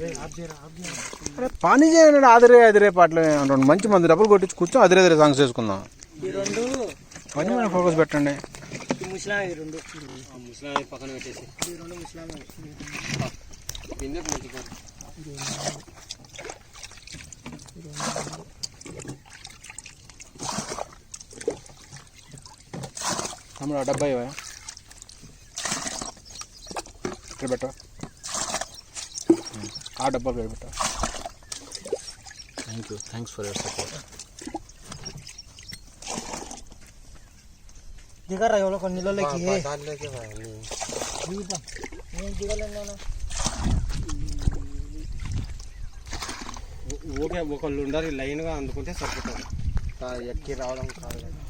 అరే పని చేయండి, అదిరే పాటలు రెండు మంచి మంది డబ్బులు కొట్టించి కూర్చొని అదిరే సాంగ్స్ చేసుకుందాం. పని మీద ఫోకస్ పెట్టండి. పక్కన పెట్టేసి తమ్ముడు డబ్బా ఇవా ఇక్కడ పెట్ట, ఆ డబ్బా ఇక్కడ పెట్ట. Thanks for your support. దిగరా ఎవరో కొన్ని నీళ్ళలోకి ఓకే, ఒకళ్ళు ఉండాలి లైన్గా అందుకుంటే సరిపోతుంది. ఎక్కి రావడం కాదు కదా.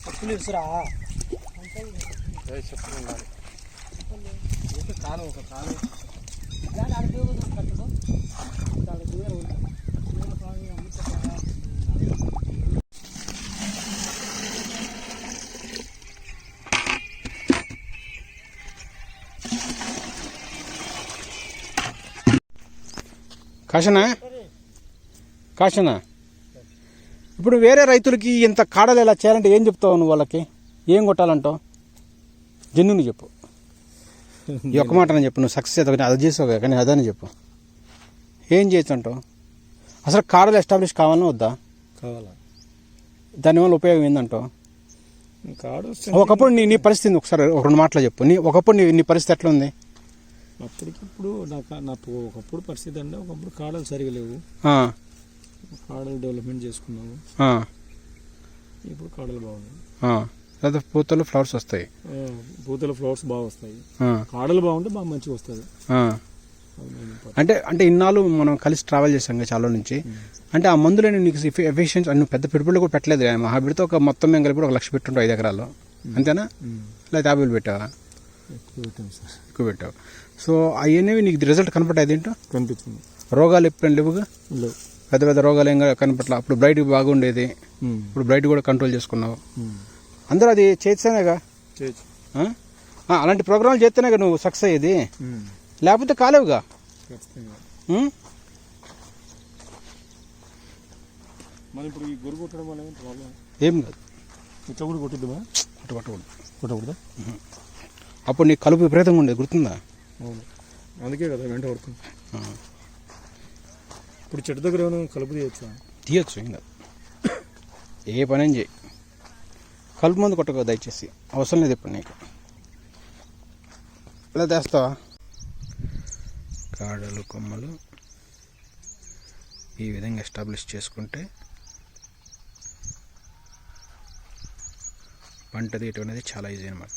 చెప్పులు ఇసురా చెప్పులు ఉండాలి. కాలు ఒక కాలు కాశనా ఇప్పుడు వేరే రైతులకి ఇంత కాడలు ఇలా చేయాలంటే ఏం చెప్తావు నువ్వు? వాళ్ళకి ఏం కొట్టాలంటావు? జెన్యున్ చెప్పు. ఈ ఒక్క మాట అని చెప్పు. నువ్వు సక్సెస్ అవుతావు, అది చేసావు కానీ అదని చెప్పు. ఏం చేయొచ్చు అంటావు? అసలు కాడలు ఎస్టాబ్లిష్ కావాలన్నా వద్దా? కావాలా? దానివల్ల ఉపయోగం ఏందంటావు? ఒకప్పుడు నీ పరిస్థితి ఒకసారి ఒక రెండు మాటలు చెప్పు. ఒకప్పుడు నీ పరిస్థితి ఎట్లా ఉంది? అప్పటికిప్పుడు నాకు ఒకప్పుడు పరిస్థితి అంటే ఒకప్పుడు కాడలు సరిగా లేవు. కాడలు డెవలప్మెంట్ చేసుకున్నాము. ఇప్పుడు కాడలు బాగున్నాయి. లేదా పూతలు ఫ్లవర్స్ వస్తాయి. పూతలు ఫ్లవర్స్ బాగా వస్తాయి. కాడలు బాగుంటే బాగా మంచిగా వస్తుంది. అంటే ఇన్నాళ్ళు మనం కలిసి ట్రావెల్ చేసాం చాలా నుంచి. అంటే ఆ మందులని నీకు ఎఫిషియన్సీ నువ్వు పెద్ద పెట్టుబడులు కూడా పెట్టలేదు. మా పెడితే ఒక మొత్తం మేము కలిపి 1 లక్ష పెట్టుంటావు 5 ఎకరాల్లో, అంతేనా? లేదా 50,000 పెట్టావా? ఎక్కువ పెట్టావు. సో అవన్నీ నీకు రిజల్ట్ కనపడ్డాయి. ఏంటో కనిపించింది. రోగాలు ఎప్పుడు లేవుగా, పెద్ద పెద్ద రోగాలు ఏం కనపట్ల. అప్పుడు బ్రైట్ బాగుండేది, ఇప్పుడు బ్రైట్ కూడా కంట్రోల్ చేసుకున్నావు. అందరూ అది చేస్తేనేగా, అలాంటి ప్రోగ్రాంలు చేస్తేనేగా నువ్వు సక్సెస్ అయ్యేది. లేకపోతే కాలేవుగా. ఏం కాదు, కొట్టకూడదు. అప్పుడు నీకు కలుపు విపరీతంగా ఉండేది, గుర్తుందా? అందుకే కదా వెంట పడుతుంది. ఇప్పుడు చెట్టు దగ్గర కలుపు తీయచ్చు. ఇంకా ఏ పని చేయి, కలుపు మందు కొట్టక దయచేసి, అవసరం లేదు ఇప్పుడు నీకు. ఇలా తెస్తావా? కాడలు కొమ్మలు ఈ విధంగా ఎస్టాబ్లిష్ చేసుకుంటే పంట తీయటం అనేది చాలా ఈజీ అనమాట.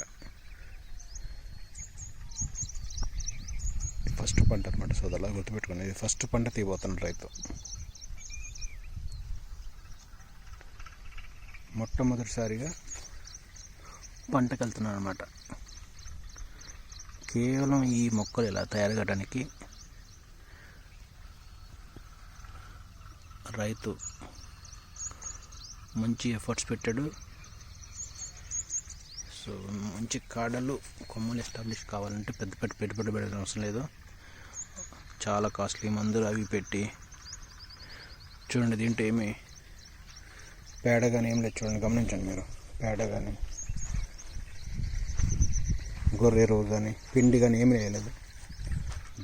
ఫస్ట్ పంట అనమాట. సో అలా గుర్తుపెట్టుకునేది ఫస్ట్ పంట తీయబోతున్నాడు రైతు. మొట్టమొదటిసారిగా పంటకు వెళ్తున్నాడు అనమాట. కేవలం ఈ మొక్కలు ఇలా తయారు కావడానికి రైతు మంచి ఎఫర్ట్స్ పెట్టాడు. సో మంచి కాడలు కొమ్మలు ఎస్టాబ్లిష్ కావాలంటే పెద్ద పెట్టుబడి పెట్టడం అవసరం లేదు. చాలా కాస్ట్లీ మందులు అవి పెట్టి చూడండి. దీంట్లో ఏమి పేడ కానీ ఏం లేదు. చూడండి, గమనించండి మీరు. పేడ కానీ గొర్రె ఎరువు కానీ పిండి కానీ ఏమీ వేయలేదు.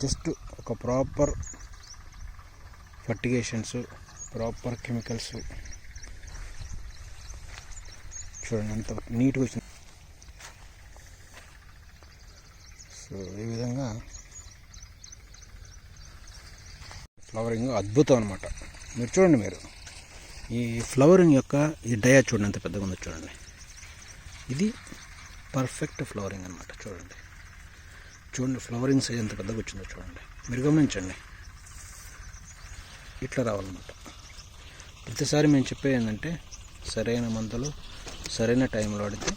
జస్ట్ ఒక ప్రాపర్ ఫర్టిగేషన్స్, ప్రాపర్ కెమికల్స్. చూడండి ఎంత నీట్గా వచ్చింది. సో ఈ విధంగా ఫ్లవరింగ్ అద్భుతం అనమాట. మీరు చూడండి, మీరు ఈ ఫ్లవరింగ్ యొక్క ఈ డయా చూడండి ఎంత పెద్దగా ఉందో చూడండి. ఇది పర్ఫెక్ట్ ఫ్లవరింగ్ అనమాట. చూడండి ఫ్లవరింగ్ సైజ్ ఎంత పెద్దగా వచ్చిందో చూడండి. మీరు గమనించండి, ఇట్లా రావాలన్నమాట. ప్రతిసారి మేము చెప్పేది ఏంటంటే సరైన మందులు సరైన టైంలో వాడితే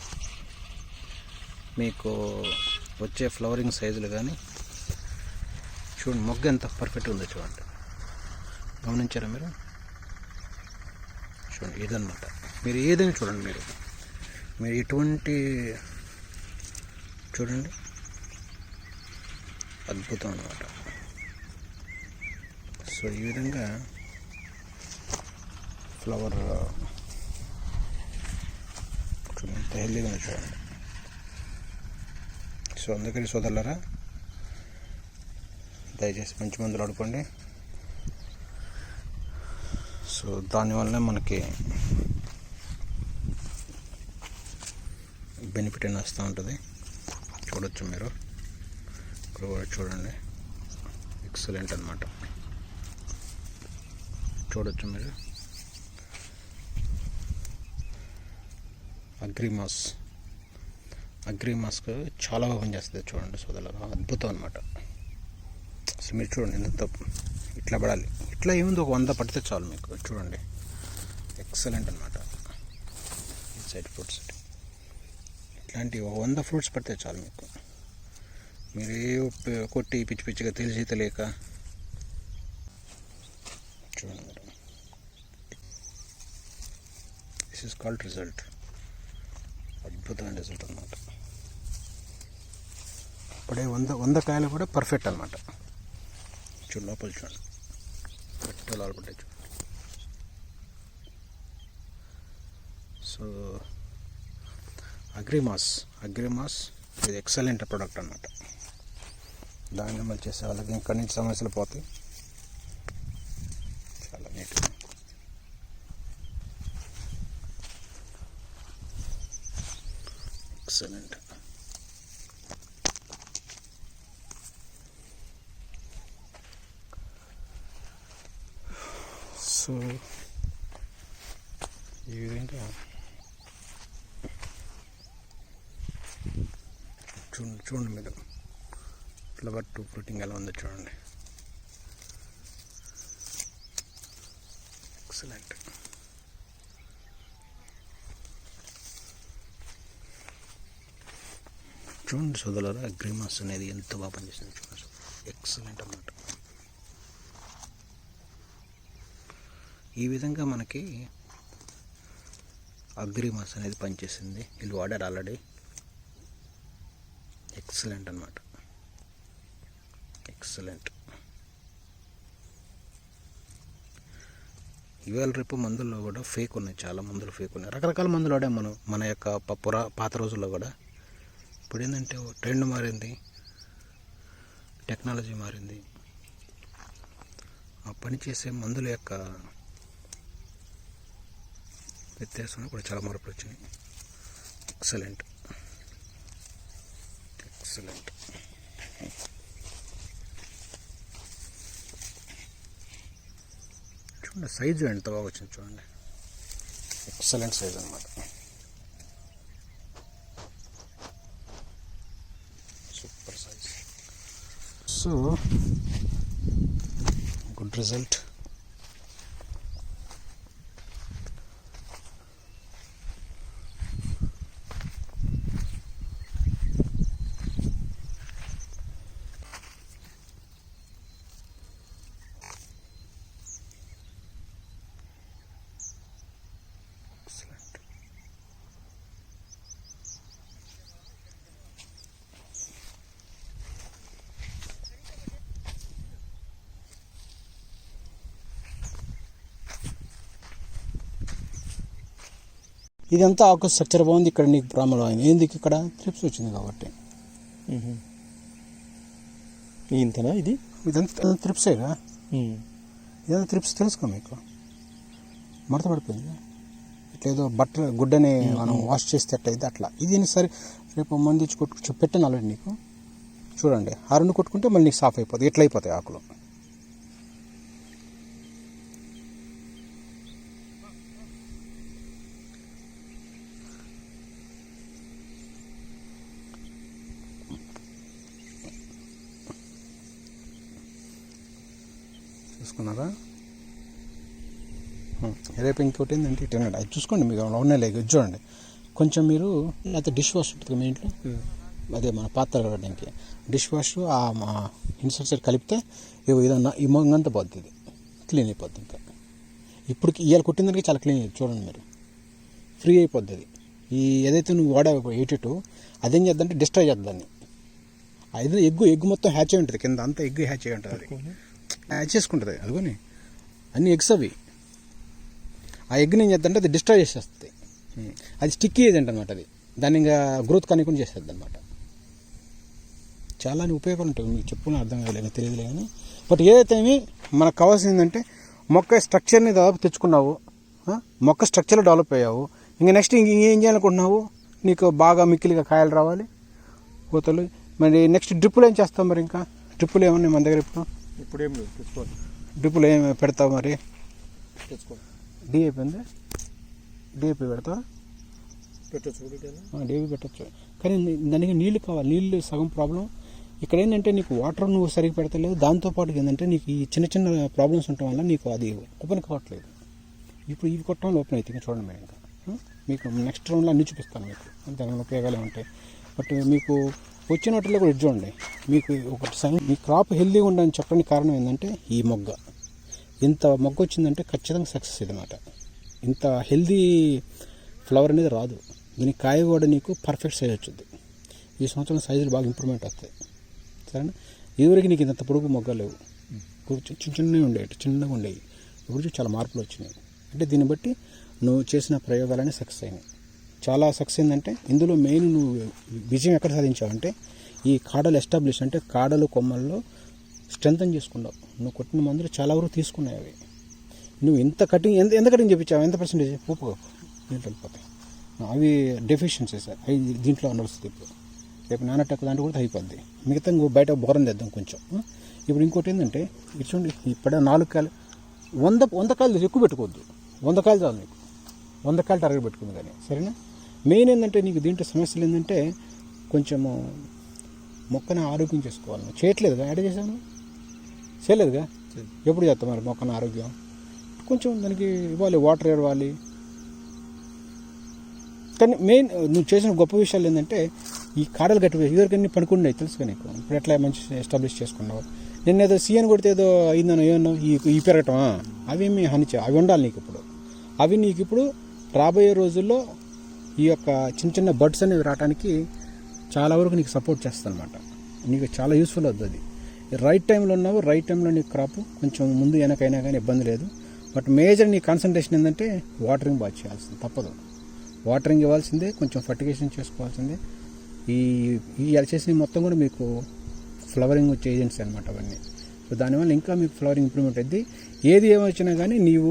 మీకు వచ్చే ఫ్లవరింగ్ సైజులు కానీ చూడండి. మొగ్గ ఎంత పర్ఫెక్ట్గా ఉందో చూడండి. గమనించారా మీరు? చూడండి ఇదన్నమాట. మీరు ఏదైనా చూడండి, మీరు మీరు ఎటువంటి చూడండి, అద్భుతం అన్నమాట. సో ఈ విధంగా ఫ్లవర్ చూడండి ఎంత హెల్దీగా ఉంది చూడండి. సో అందుకని సోదరులారా, దయచేసి మంచి మందులు ఆడుకోండి. సో దానివల్ల మనకి బెనిఫిట్ అని వస్తూ ఉంటుంది. చూడొచ్చు మీరు ఇక్కడ కూడా చూడండి, ఎక్సలెంట్ అన్నమాట. చూడొచ్చు మీరు అగ్రిమాస్క్ చాలా బాగా పనిచేస్తుంది చూడండి సోదరులారా, అద్భుతం అనమాట. అసలు మీరు చూడండి ఎంత ఇట్లా పడాలి, ఇట్లా ఏముంది ఒక 100 పడితే చాలు మీకు. చూడండి ఎక్సలెంట్ అనమాట. సైడ్ ఫ్రూట్స్ ఇట్లాంటి 100 ఫ్రూట్స్ పడితే చాలు మీకు. మీరు ఏ కొట్టి పిచ్చి పిచ్చిగా తెలిసి తెలియక చూడండి మీరు. This is called result. అద్భుతమైన రిజల్ట్ అనమాట. అప్పుడే 100 కాయలు కూడా పర్ఫెక్ట్ అనమాట. చూడు లోపల చూడండి, గట్టి లోపల పట్టే చూడండి. సో అగ్రిమాస్ ఇది ఎక్సలెంట్ ప్రోడక్ట్ అన్నమాట. దాన్ని అమలు చేసే వాళ్ళకి ఇక్కడి నుంచి సమస్యలు పోతాయి. చాలా నీట్గా ఎక్సలెంట్. సో ఈ విధంగా చూడండి మీరు ఫ్లవర్ టు ఫ్రూటింగ్ ఎలా ఉందో చూడండి. ఎక్సలెంట్. చూడండి సోదరులారా, అగ్రిమాస్ అనేది ఎంత బాగా పనిచేస్తుంది చూడండి. ఎక్సలెంట్ అన్నమాట. ఈ విధంగా మనకి అగ్రిమాస్ అనేది పనిచేసింది. వీళ్ళు వాడారు ఆల్రెడీ. ఎక్సలెంట్ అన్నమాట. ఎక్సలెంట్. ఇవాళ రేపు మందుల్లో కూడా ఫేక్ ఉన్నాయి, చాలా మందులు ఫేక్ ఉన్నాయి. రకరకాల మందులు వాడాం మనం మన యొక్క పాత రోజుల్లో కూడా. ఇప్పుడు ఏంటంటే ట్రెండ్ మారింది, టెక్నాలజీ మారింది. ఆ పనిచేసే మందుల యొక్క వ్యత్యాసం కూడా చాలా మార్పులు వచ్చినాయి. ఎక్సలెంట్. చూడండి సైజు ఎంత బాగా వచ్చింది చూడండి. ఎక్సలెంట్ సైజ్ అనమాట. Super size. So good result. ఇదంతా ఆకు స్ట్రక్చర్ బాగుంది. ఇక్కడ నీకు ప్రాబ్లం అయింది ఎందుకు? ఇక్కడ త్రిప్స్ వచ్చింది కాబట్టి. ఇంతనా ఇది? ఇదంతా త్రిప్సేగా. ఇదంతా త్రిప్స్ తెలుసుకో మీకు. మడత పడిపోయింది. ఇట్లా ఏదో గుడ్డని మనం వాష్ చేస్తే అట్లయితే అట్లా. ఇది సరే రేపు మంది ఇచ్చి కొట్టు పెట్టాను ఆల్రెడీ నీకు. చూడండి ఆ రెండు కొట్టుకుంటే మళ్ళీ నీకు సాఫ్ అయిపోతుంది. ఎట్లా అయిపోతాయి ఆకులు. చూసుకున్నారా? రేపు ఇంకోటి ఏంటంటే ఇటు అది చూసుకోండి. మీకు ఉన్నాయి లేక చూడండి కొంచెం. మీరు లేకపోతే డిష్ వాష్ ఉంటుంది మీ ఇంట్లో, అదే మన పాత్ర కడడానికి డిష్ వాష్ మా ఇన్సెక్టిసైడ్ కలిపితే ఏదన్నా ఈ మొంగంతా పోద్ది, ఇది క్లీన్ అయిపోద్ది. ఇంకా ఇప్పుడు ఇవాళ కుట్టిన దానికి చాలా క్లీన్ అయ్యింది చూడండి మీరు. ఫ్రీ అయిపోద్ది అది. ఈ ఏదైతే నువ్వు వాడావు 82 అదేం చేద్దంటే డిస్ట్రాయ్ చేద్దాం దాన్ని. అది ఎగ్గు మొత్తం హ్యాచ్ అయి ఉంటుంది, కింద అంతా ఎగ్గు హ్యాచ్ అయి ఉంటుంది, అది హ్యాచ్ చేసుకుంటుంది. అదిగోని అన్ని ఎగ్స్ అవి. ఆ ఎగ్ని ఏం చేద్దంటే అది డిస్ట్రాయ్ చేసేస్తుంది. అది స్టిక్కీ ఏజెంట్ అనమాట. అది దాన్ని ఇంకా గ్రోత్ కనికుండా చేస్తుంది అనమాట. చాలా ఉపయోగాలు ఉంటాయి, మీకు చెప్పుకుని అర్థం కాలేదు, తెలియదులే కానీ. బట్ ఏదైతే మనకు కావాల్సింది ఏంటంటే మొక్క స్ట్రక్చర్ని దాదాపు తెచ్చుకున్నావు, మొక్క స్ట్రక్చర్లో డెవలప్ అయ్యావు. ఇంకా నెక్స్ట్ ఇంకేం చేయాలనుకుంటున్నావు, నీకు బాగా మిక్కిలిగా కాయలు రావాలి, కోతలు. మరి నెక్స్ట్ డ్రిప్పులు ఏం చేస్తావు? మరి ఇంకా డ్రిప్పులు ఏమన్నాయి మన దగ్గర ఇప్పుడు ఏం లేదు, తెచ్చుకోవాలి. డ్రిప్పులు ఏం పెడతావు మరి? తెచ్చుకోవాలి. డిఏపి ఉంది, డిఏపి పెడతావా? పెట్టచ్చు, డిఏపి పెట్టచ్చు. కానీ దానికి నీళ్ళు కావాలి, నీళ్ళు సగం ప్రాబ్లం. ఇక్కడ ఏంటంటే నీకు వాటర్ నువ్వు సరిగ్గా పెడతలేదు, దాంతోపాటు ఏంటంటే నీకు ఈ చిన్న చిన్న ప్రాబ్లమ్స్ ఉండటం వల్ల నీకు అది ఓపెన్ కావట్లేదు. ఇప్పుడు ఇవి కొట్టడం ఓపెన్ అవుతుంది. చూడండి మీరు, ఇంకా మీకు నెక్స్ట్ రౌండ్లో అన్నీ చూపిస్తాను మీకు, దానివల్ల ఉపయోగాలు ఉంటాయి. బట్ మీకు వచ్చిన వాటిలో కూడా ఇది చూడండి. మీకు ఒకటి మీ క్రాప్ హెల్దీగా ఉండని చెప్పడానికి కారణం ఏంటంటే ఈ మొగ్గ. ఇంత మొగ్గ వచ్చిందంటే ఖచ్చితంగా సక్సెస్ ఇదన్నమాట. ఇంత హెల్దీ ఫ్లవర్ అనేది రాదు. దీని కాయ కూడా నీకు పర్ఫెక్ట్ సైజ్ వచ్చింది. ఈ సంవత్సరం సైజులు బాగా ఇంప్రూవ్మెంట్ వస్తాయి, సరేనా? ఇదివరకు నీకు ఇంత పొడుగు మొగ్గలు లేవు, చిన్న చిన్నవి ఉండేవి, చిన్నగా ఉండేవి. ఇప్పుడు చాలా మార్పులు వచ్చినాయి. అంటే దీన్ని బట్టి నువ్వు చేసిన ప్రయోగాలన్నీ సక్సెస్ అయినాయి. చాలా సక్సెస్ ఏంటంటే ఇందులో మెయిన్ నువ్వు విజయం ఎక్కడ సాధించావంటే ఈ కాడలు ఎస్టాబ్లిష్, అంటే కాడలు కొమ్మల్లో స్ట్రెంథన్ చేసుకున్నావు. నువ్వు కొట్టిన మందులు చాలా వరకు తీసుకున్నాయి. అవి నువ్వు ఎంత కటింగ్ ఎంత కటింగ్ చేయించావు, ఎంత పర్సెంటేజ్ పూపు దీంట్లో వెళ్ళిపోతాయి. అవి డెఫిషియన్సీస్ అవి దీంట్లో నడుస్తుంది. ఇప్పుడు రేపు నానటెక్క దాంట్లో కూడా అయిపోద్ది. మిగతా నువ్వు బయట బోరం తెద్దాం కొంచెం. ఇప్పుడు ఇంకోటి ఏంటంటే ఇది చూడండి, ఇప్పుడే 4 కాయలు 100 కాయలు ఎక్కువ పెట్టుకోవద్దు. 100 కాయలు చాలు నీకు, 100 కాయలు టార్గెట్ పెట్టుకుంది. కానీ సరేనా? మెయిన్ ఏంటంటే నీకు దీంట్లో సమస్యలు ఏంటంటే కొంచెము మొక్కని ఆరోగ్యం చేసుకోవాలి. నువ్వు చేయట్లేదుగా, యాడ్ చేశాను చేయలేదుగా, ఎప్పుడు చేస్తావు మరి మొక్కను ఆరోగ్యం? కొంచెం దానికి ఇవ్వాలి, వాటర్ ఇవ్వాలి. కానీ మెయిన్ నువ్వు చేసిన గొప్ప విషయాలు ఏంటంటే ఈ కాడలు గట్టి ఎవరికన్నీ పడుకుండే తెలుసుగా నీకు. ఇప్పుడు ఎట్లా మంచి ఎస్టాబ్లిష్ చేసుకున్నావు. నిన్న ఏదో సీఎన్ కొడితే ఏదో అయిందనో ఏమన్నా ఈ పెరగటమా, అవేమి అవి ఉండాలి నీకు. ఇప్పుడు అవి నీకు ఇప్పుడు రాబోయే రోజుల్లో ఈ యొక్క చిన్న చిన్న బర్డ్స్ అనేవి రావడానికి చాలా వరకు నీకు సపోర్ట్ చేస్తుంది అనమాట. నీకు చాలా యూస్ఫుల్ అవుతుంది. అది రైట్ టైంలో ఉన్నావు, రైట్ టైంలో నీకు క్రాప్ కొంచెం ముందు వెనకైనా కానీ ఇబ్బంది లేదు. బట్ మేజర్ నీ కాన్సన్ట్రేషన్ ఏంటంటే వాటరింగ్ బాగా చేయాల్సింది, తప్పదు. వాటరింగ్ ఇవ్వాల్సిందే, కొంచెం ఫర్టిగేషన్ చేసుకోవాల్సిందే. ఈ చేసిన మొత్తం కూడా మీకు ఫ్లవరింగ్ వచ్చే ఏజెంట్స్ అనమాట అవన్నీ. సో దానివల్ల ఇంకా మీకు ఫ్లవరింగ్ ఇంప్రూవ్మెంట్ అయింది. ఏది ఏమొచ్చినా కానీ నీవు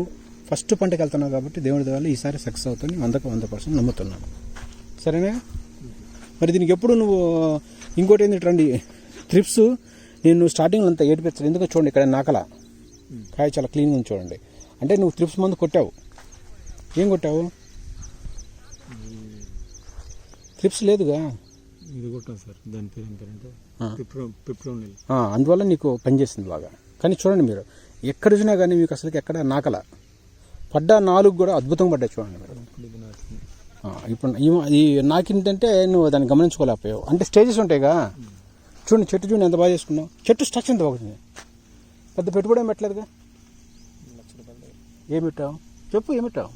ఫస్ట్ పంటకి వెళ్తున్నావు కాబట్టి దేవుడి వల్ల ఈసారి సక్సెస్ అవుతుంది. 100% నమ్ముతున్నాను. సరేనా? మరి దీనికి ఎప్పుడు నువ్వు ఇంకోటి ఏంటి రండి ట్రిప్స్ నేను స్టార్టింగ్లో అంతా ఏడిపించాను. ఎందుకో చూడండి, ఇక్కడ నాకల కాయ చాలా క్లీన్గా ఉంది చూడండి. అంటే నువ్వు ట్రిప్స్ మందు కొట్టావు. ఏం కొట్టావు? ట్రిప్స్ లేదుగా. ఇది కొట్టాను సార్, దాని పేరు ఏం పేరంటే పిప్రోనిల్. అందువల్ల నీకు పనిచేస్తుంది బాగా. కానీ చూడండి మీరు ఎక్కడ చూసినా కానీ మీకు అసలు ఎక్కడ నాకల పడ్డా 4 కూడా అద్భుతంగా పడ్డాయి చూడండి మీరు. ఇప్పుడు ఈ నాకేంటంటే నువ్వు దాన్ని గమనించుకోలేకపోయావు. అంటే స్టేజెస్ ఉంటాయిగా. చూడండి చెట్టు చూడండి ఎంత బాగా చేసుకున్నావు. చెట్టు స్ట్రక్చర్ ఎంత బాగుంది. పెద్ద పెట్టుబడి ఏం పెట్టలేదుగా. ఏం పెట్టావు చెప్పు, ఏం పెట్టావు?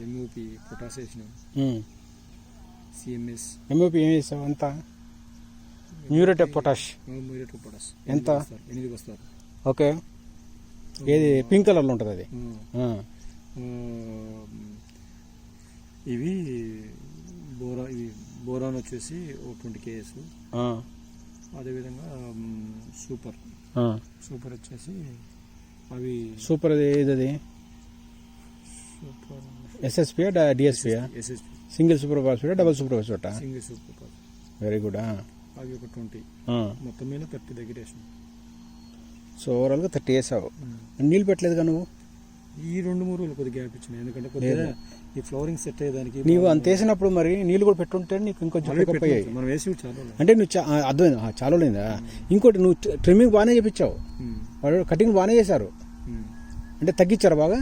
ఎంఓపి పొటాష్ వేసినాం, సిఎంఎస్. ఎంఓపి ఏం వేసావు? అంతా మ్యూరేట్ ఆఫ్ పొటాష్. ఎంత? 8 బస్తాలు. ఓకే. ఏది పింక్ కలర్లో ఉంటుంది అది. ఇవి బోరాన్ వచ్చేసి 20 kgs. అదేవిధంగా సూపర్ వచ్చేసి అవి సూపర్ ఏది SSP DSP SSP single super phosphate double super phosphate single super phosphate. Very good. అవి ఒక 20 మొత్తం మీద 30 దగ్గర వేసాం. సో ఓవరాల్గా 30 వేసావు. నీళ్ళు పెట్టలేదుగా నువ్వు? ఈ 2-3 రోజులు కొద్దిగా గ్యాప్ ఇచ్చినాయి, ఎందుకంటే కొద్దిగా ఈ ఫ్లవరింగ్ సెట్ అయ్యేదానికి. నీవు అంత వేసినప్పుడు మరి నీళ్ళు కూడా పెట్టుంటే నీకు ఇంకొంచెం అయ్యాయి. మనం వేసి చాలా అంటే నువ్వు అర్థమైందా? చాలా లేదా? ఇంకోటి నువ్వు ట్రిమ్మింగ్ బాగానే చేయించావు, వాడు కటింగ్ బాగానే చేశారు. అంటే తగ్గించారు బాగా.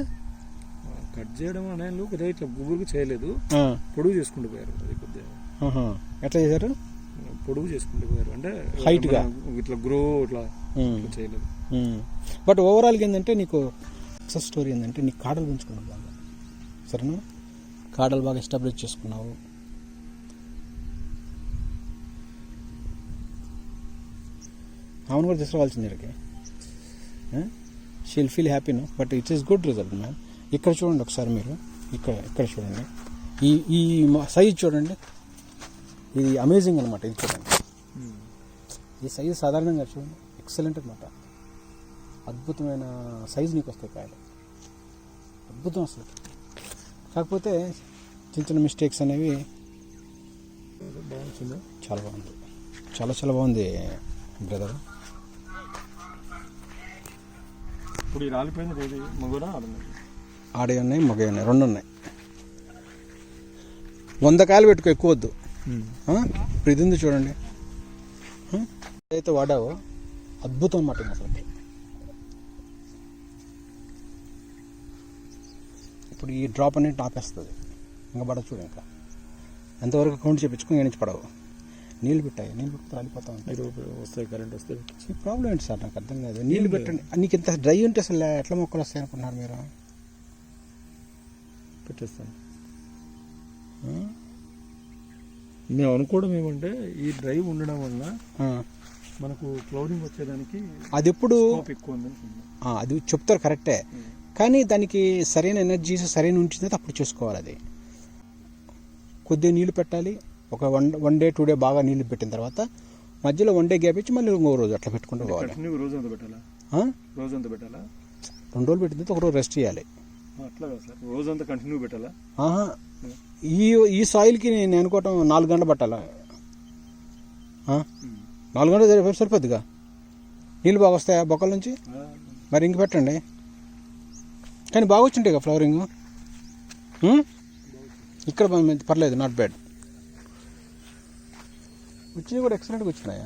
కట్ చేయడం అనేది కొద్దిగా ఇట్లా గుబురుకు చేయలేదు, పొడుగు చేసుకుంటూ పోయారు. అది కొద్దిగా ఎట్లా చేశారు? పొడుగు చేసుకుంటూ పోయారు, అంటే హైట్ గా ఇట్లా గ్రో ఇట్లా చేయలేదు. బట్ ఓవరాల్గా ఏంటంటే నీకు సక్సెస్ స్టోరీ ఏంటంటే నీ కాడలు పెంచుకున్నావు బాగా. సరేనా? కాడలు బాగా ఎస్టాబ్లిష్ చేసుకున్నావు. అవును కూడా తీసుకురావాల్సింది ఇక్కడికి. She'll feel happy no, but it is good result ma'am. ఇక్కడ చూడండి ఒకసారి మీరు, ఇక్కడ చూడండి, ఈ సైజ్ చూడండి, ఇది అమేజింగ్ అనమాట. ఇది చూడండి, ఈ సైజు సాధారణంగా చూడండి, ఎక్సలెంట్ అనమాట. అద్భుతమైన సైజు నీకు వస్తాయి కాయలు, అద్భుతం అసలు. కాకపోతే చిన్న చిన్న మిస్టేక్స్ అనేవి. బాగుంది, చాలా బాగుంది, చాలా చాలా బాగుంది బ్రదర్. ఇప్పుడు ఈ రాలిపోయింది ఏది మగోడా ఆడున్నది? ఆడే ఉన్నాయి, మగ ఉన్నాయి, రెండు ఉన్నాయి. 100 కాయలు పెట్టుకో, ఎక్కువ వద్దు. ఇప్పుడు ఇది ఉంది చూడండి, ఏదైతే వాడావో అద్భుతం అన్నమాట ఇది అసలు. ఇప్పుడు ఈ డ్రాప్ అనేది ఆపేస్తుంది, ఇంకా పడవ చూడు. ఇంకా ఎంతవరకు కౌంట్ చేయించుకుని నుంచి పడవు. నీళ్ళు పెట్టాయి, నీళ్ళు పెడితే రాలిపోతా ఉంటాయి. వస్తాయి, కరెంట్ వస్తే ఈ ప్రాబ్లం ఏంటి సార్, నాకు అర్థం కాదు. నీళ్ళు పెట్టండి. నీకు ఇంత డ్రై ఉంటే అసలు ఎట్లా మొక్కలు వస్తాయి అనుకుంటున్నారు మీరు? పెట్టేస్తాను. మేము అనుకోవడం ఏమంటే ఈ డ్రైవ్ ఉండడం వల్ల మనకు ఫ్లవరింగ్ వచ్చేదానికి అది ఎప్పుడు ఎక్కువ ఉంది అనుకుంటున్నాం. అది చెప్తారు కరెక్టే, కానీ దానికి సరైన ఎనర్జీస్ సరైన ఉంచింది అప్పుడు చేసుకోవాలి. అది కొద్దిగా నీళ్లు పెట్టాలి. ఒక 1 డే 2 డే బాగా నీళ్లు పెట్టిన తర్వాత మధ్యలో 1 డే గ్యాప్ ఇచ్చి మళ్ళీ ఇంకో రోజు అట్లా పెట్టుకుంటూ పోవాలి. రోజు అంతా పెట్టాలా? రోజు అంతా పెట్టాలా? 2 రోజులు పెట్టిన తర్వాత 1 రోజు రెస్ట్ చేయాలి. అట్లా కదా సార్, రోజంతా కంటిన్యూ పెట్టాలా? ఈ సాయిల్కి నేను అనుకోవటం 4 గంటలు పట్టాలా? 4 గంటలు సరిపోద్దిగా. నీళ్ళు బాగా వస్తాయా బొక్కల నుంచి? మరి ఇంక పెట్టండి. కానీ బాగా వచ్చింటాయి కదా ఫ్లవరింగ్. ఇక్కడ పర్లేదు, నాట్ బ్యాడ్. వచ్చినాయి కూడా ఎక్సలెంట్గా వచ్చినాయా?